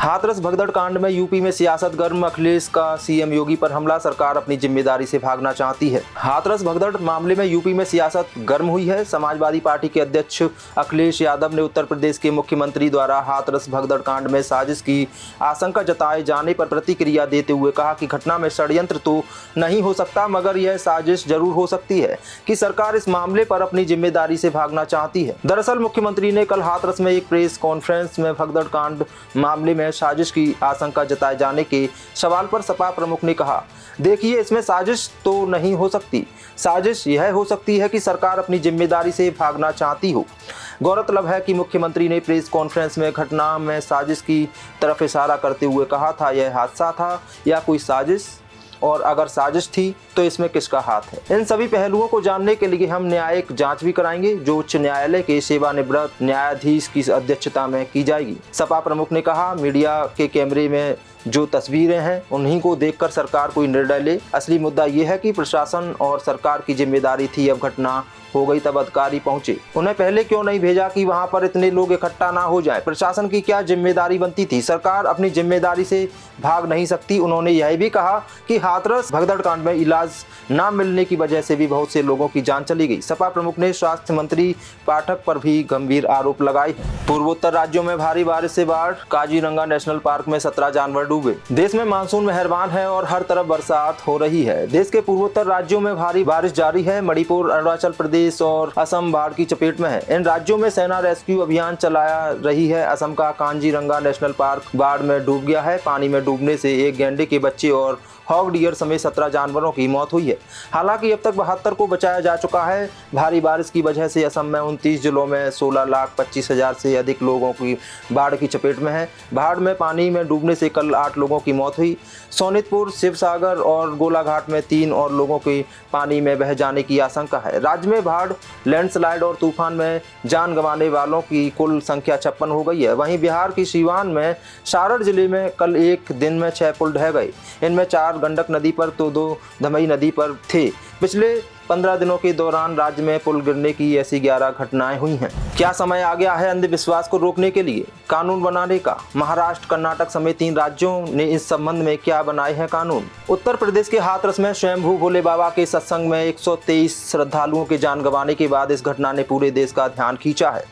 हाथरस भगदड़ कांड में यूपी में सियासत गर्म, अखिलेश का सीएम योगी पर हमला, सरकार अपनी जिम्मेदारी से भागना चाहती है। हाथरस भगदड़ मामले में यूपी में सियासत गर्म हुई है। समाजवादी पार्टी के अध्यक्ष अखिलेश यादव ने उत्तर प्रदेश के मुख्यमंत्री द्वारा हाथरस भगदड़ कांड में साजिश की आशंका जताए जाने पर प्रतिक्रिया देते हुए कहा कि घटना में षड्यंत्र तो नहीं हो सकता, मगर यह साजिश जरूर हो सकती है कि सरकार इस मामले पर अपनी जिम्मेदारी से भागना चाहती है। दरअसल मुख्यमंत्री ने कल हाथरस में एक प्रेस कॉन्फ्रेंस में भगदड़ कांड मामले में साजिश की आशंका जताए जाने के सवाल पर सपा प्रमुख ने कहा, देखिए, इसमें साजिश तो नहीं हो सकती। साजिश यह हो सकती है कि सरकार अपनी जिम्मेदारी से भागना चाहती हो। गौरतलब है कि मुख्यमंत्री ने प्रेस कॉन्फ्रेंस में घटना में साजिश की तरफ इशारा करते हुए कहा था, यह हादसा था या कोई साजिश, और अगर साजिश थी तो इसमें किसका हाथ है। इन सभी पहलुओं को जानने के लिए हम न्यायिक जांच भी कराएंगे, जो उच्च न्यायालय के सेवानिवृत्त न्यायाधीश की अध्यक्षता में की जाएगी। सपा प्रमुख ने कहा, मीडिया के कैमरे में जो तस्वीरें हैं उन्हीं को देखकर सरकार कोई निर्णय ले। असली मुद्दा यह है कि प्रशासन और सरकार की जिम्मेदारी थी। अब घटना हो गई तब अधिकारी पहुंचे, उन्हें पहले क्यों नहीं भेजा कि वहां पर इतने लोग इकट्ठा ना हो जाए। प्रशासन की क्या जिम्मेदारी बनती थी? सरकार अपनी जिम्मेदारी से भाग नहीं सकती। उन्होंने यह भी कहा कि हाथरस भगदड़ कांड में इलाज न मिलने की वजह से भी बहुत से लोगों की जान चली गई। सपा प्रमुख ने स्वास्थ्य मंत्री पाठक पर भी गंभीर आरोप लगाए हैं। पूर्वोत्तर राज्यों में भारी बारिश से बाढ़, काजीरंगा नेशनल पार्क में 17 जानवर डूबे। देश में मानसून मेहरबान है और हर तरफ बरसात हो रही है। देश के पूर्वोत्तर राज्यों में भारी बारिश जारी है। मणिपुर, अरुणाचल प्रदेश और असम बाढ़ की चपेट में है। इन राज्यों में सेना रेस्क्यू अभियान चलाया रही है। असम का काजीरंगा नेशनल पार्क बाढ़ में डूब गया है। पानी में डूबने से एक गैंडे के बच्चे और हॉग डियर समेत 17 जानवरों की मौत हुई है। हालांकि अब तक 72 को बचाया जा चुका है। भारी बारिश की वजह से असम में 29 जिलों में 16,25,000 से अधिक लोगों की बाढ़ की चपेट में है। बाढ़ में पानी में डूबने से कल 8 लोगों की मौत हुई। सोनितपुर, शिवसागर और गोलाघाट में 3 और लोगों की पानी में बह जाने की आशंका है। राज्य में बाढ़, लैंडस्लाइड और तूफान में जान गंवाने वालों की कुल संख्या 56 हो गई है। वहीं बिहार की सीवान में सारण जिले में कल एक दिन में 6 पुल ढह गए। इनमें 4 गंडक नदी पर तो 2 धमई नदी पर थे। पिछले 15 दिनों के दौरान राज्य में पुल गिरने की ऐसी 11 घटनाएं हुई हैं। क्या समय आ गया है अंधविश्वास को रोकने के लिए कानून बनाने का? महाराष्ट्र, कर्नाटक समेत 3 राज्यों ने इस संबंध में क्या बनाए हैं कानून? उत्तर प्रदेश के हाथरस में स्वयंभू भोले बाबा के सत्संग में 123 श्रद्धालुओं के जान गंवाने के बाद इस घटना ने पूरे देश का ध्यान खींचा है।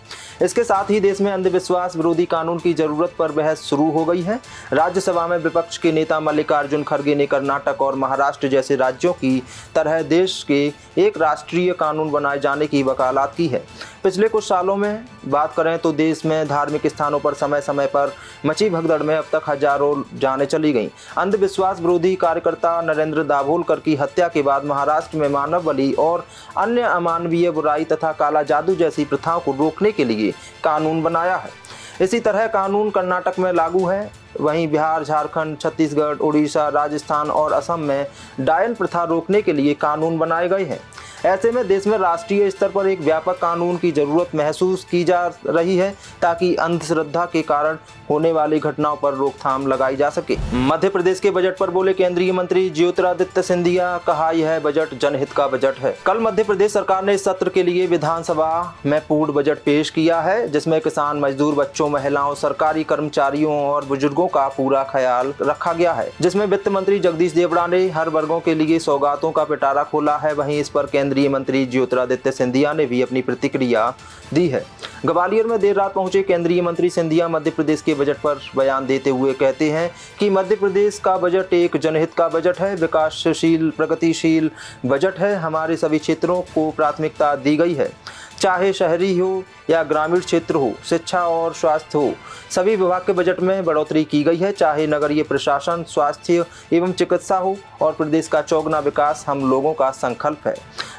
इसके साथ ही देश में अंधविश्वास विरोधी कानून की जरूरत पर बहस शुरू हो गई है। राज्यसभा में विपक्ष के नेता मल्लिकार्जुन खड़गे ने कर्नाटक और महाराष्ट्र जैसे राज्यों की तरह देश के एक राष्ट्रीय कानून बनाए जाने की वकालत की है। पिछले कुछ सालों में बात करें तो देश में धार्मिक स्थानों पर समय समय पर मची भगदड़ में अब तक हजारों जानें चली गईं। अंधविश्वास विरोधी कार्यकर्ता नरेंद्र दाभोलकर की हत्या के बाद महाराष्ट्र में मानव बलि और अन्य अमानवीय बुराई तथा काला जादू जैसी प्रथाओं को रोकने के लिए कानून बनाया है। इसी तरह कानून कर्नाटक में लागू है। वहीं बिहार, झारखंड, छत्तीसगढ़, उड़ीसा, राजस्थान और असम में डायन प्रथा रोकने के लिए कानून बनाए गए हैं। ऐसे में देश में राष्ट्रीय स्तर पर एक व्यापक कानून की जरूरत महसूस की जा रही है, ताकि अंधश्रद्धा के कारण होने वाली घटनाओं पर रोकथाम लगाई जा सके। मध्य प्रदेश के बजट पर बोले केंद्रीय मंत्री ज्योतिरादित्य सिंधिया, कहा यह बजट जनहित का बजट है। कल मध्य प्रदेश सरकार ने इस सत्र के लिए विधानसभा में पूर्ण बजट पेश किया है, जिसमें किसान, मजदूर, बच्चों, महिलाओं, सरकारी कर्मचारियों और बुजुर्गों का पूरा ख्याल रखा गया है। जिसमें वित्त मंत्री जगदीश देवड़ा ने हर वर्गों के लिए सौगातों का पिटारा खोला है। वहीं इस पर केंद्रीय मंत्री ज्योतिरादित्य सिंधिया ने भी अपनी प्रतिक्रिया दी है। ग्वालियर में देर रात पहुंचे केंद्रीय मंत्री सिंधिया मध्य प्रदेश के बजट पर बयान देते हुए कहते हैं कि मध्य प्रदेश का बजट एक जनहित का बजट है, विकासशील, प्रगतिशील बजट है। हमारे सभी क्षेत्रों को प्राथमिकता दी गई है, चाहे शहरी हो या ग्रामीण क्षेत्र हो, शिक्षा और स्वास्थ्य हो, सभी विभाग के बजट में बढ़ोतरी की गई है। चाहे नगरीय प्रशासन, स्वास्थ्य एवं चिकित्सा हो, और प्रदेश का चौगुना विकास हम लोगों का संकल्प है।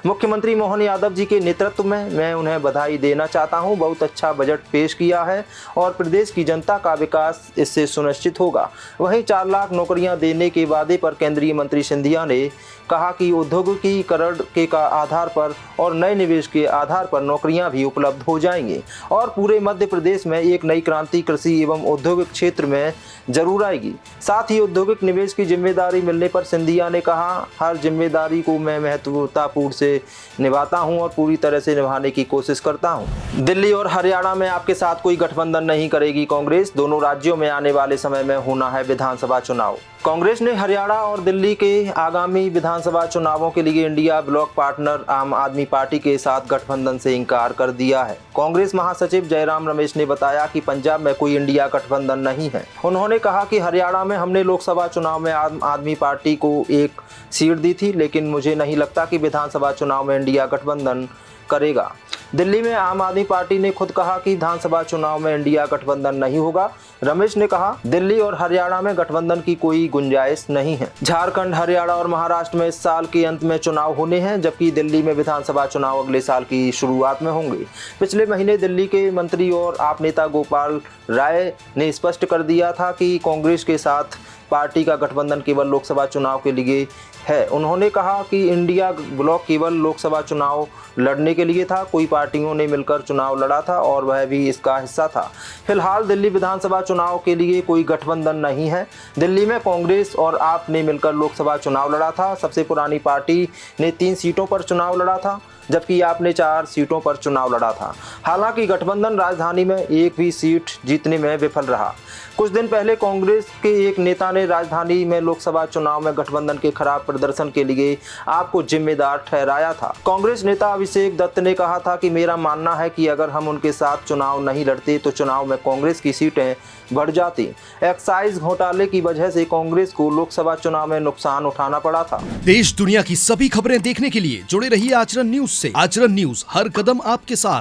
मुख्यमंत्री मोहन यादव जी के नेतृत्व में मैं उन्हें बधाई देना चाहता हूं। बहुत अच्छा बजट पेश किया है और प्रदेश की जनता का विकास इससे सुनिश्चित होगा। वहीं 4 लाख नौकरियां देने के वादे पर केंद्रीय मंत्री सिंधिया ने कहा कि औद्योगिकीकरण के आधार पर और नए निवेश के आधार पर नौकरियां भी उपलब्ध हो जाएंगी। जाएंगे और पूरे मध्य प्रदेश में एक नई क्रांति कृषि एवं औद्योगिक क्षेत्र में जरूर आएगी। साथ ही औद्योगिक निवेश की जिम्मेदारी मिलने पर सिंधिया ने कहा, हर जिम्मेदारी को मैं महत्वपूर्ण से निभाता हूं और पूरी तरह से निभाने की कोशिश करता हूं। दिल्ली और हरियाणा में आपके साथ कोई गठबंधन नहीं करेगी कांग्रेस। दोनों राज्यों में आने वाले समय में होना है विधानसभा चुनाव। कांग्रेस ने हरियाणा और दिल्ली के आगामी विधानसभा चुनावों के लिए इंडिया ब्लॉक पार्टनर आम आदमी पार्टी के साथ गठबंधन से इंकार कर दिया है। कांग्रेस महासचिव जयराम रमेश ने बताया कि पंजाब में कोई इंडिया गठबंधन नहीं है। उन्होंने कहा कि हरियाणा में हमने लोकसभा चुनाव में आम आदमी पार्टी को एक सीट दी थी, लेकिन मुझे नहीं लगता कि विधानसभा चुनाव में इंडिया गठबंधन करेगा। दिल्ली में आम आदमी पार्टी ने खुद कहा कि विधानसभा चुनाव में इंडिया गठबंधन नहीं होगा। रमेश ने कहा, दिल्ली और हरियाणा में गठबंधन की कोई गुंजाइश नहीं है। झारखंड, हरियाणा और महाराष्ट्र में इस साल के अंत में चुनाव होने हैं, जबकि दिल्ली में विधानसभा चुनाव अगले साल की शुरुआत में होंगे। पिछले महीने दिल्ली के मंत्री और आप नेता गोपाल राय ने स्पष्ट कर दिया था कि कांग्रेस के साथ पार्टी का गठबंधन केवल लोकसभा चुनाव के लिए है। उन्होंने कहा कि इंडिया ब्लॉक केवल लोकसभा चुनाव लड़ने के लिए था, कोई पार्टियों ने मिलकर चुनाव लड़ा था और वह भी इसका हिस्सा था। फिलहाल दिल्ली विधानसभा चुनाव के लिए कोई गठबंधन नहीं है। दिल्ली में कांग्रेस और आप ने मिलकर लोकसभा चुनाव लड़ा था। सबसे पुरानी पार्टी ने 3 सीटों पर चुनाव लड़ा था, जबकि आपने 4 सीटों पर चुनाव लड़ा था। हालांकि गठबंधन राजधानी में एक भी सीट जीतने में विफल रहा। कुछ दिन पहले कांग्रेस के एक नेता ने राजधानी में लोकसभा चुनाव में गठबंधन के खराब प्रदर्शन के लिए आपको जिम्मेदार ठहराया था। कांग्रेस नेता अभिषेक दत्त ने कहा था कि मेरा मानना है कि अगर हम उनके साथ चुनाव नहीं लड़ते तो चुनाव में कांग्रेस की सीटें बढ़ जाती। एक्साइज घोटाले की वजह से कांग्रेस को लोकसभा चुनाव में नुकसान उठाना पड़ा था। देश दुनिया की सभी खबरें देखने के लिए जुड़े रहिए आचरण न्यूज से। आचरण न्यूज, हर कदम आपके साथ।